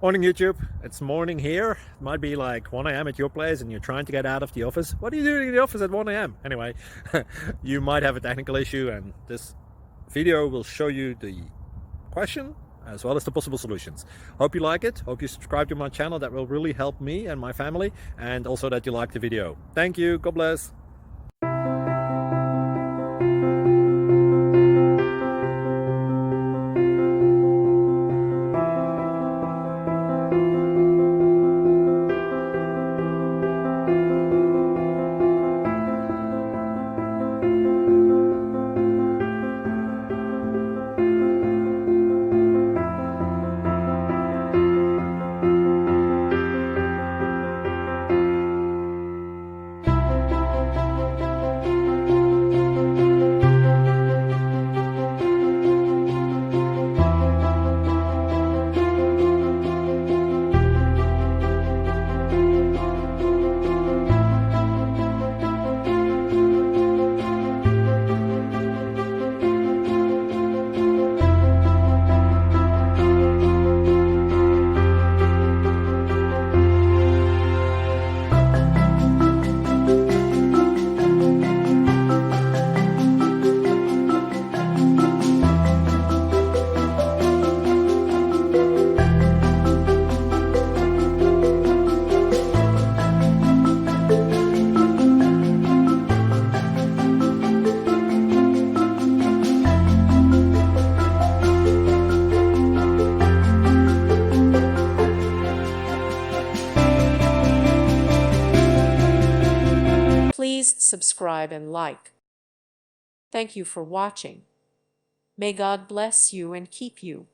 Morning YouTube, it's morning here. It might be like 1 a.m. at your place and you're trying to get out of the office. What are you doing in the office at 1 a.m.? Anyway, you might have a technical issue and this video will show you the question as well as the possible solutions. Hope you like it, hope you subscribe to my channel. That will really help me and my family, and also that you like the video. Thank you, God bless. Please subscribe and like. Thank you for watching. May God bless you and keep you.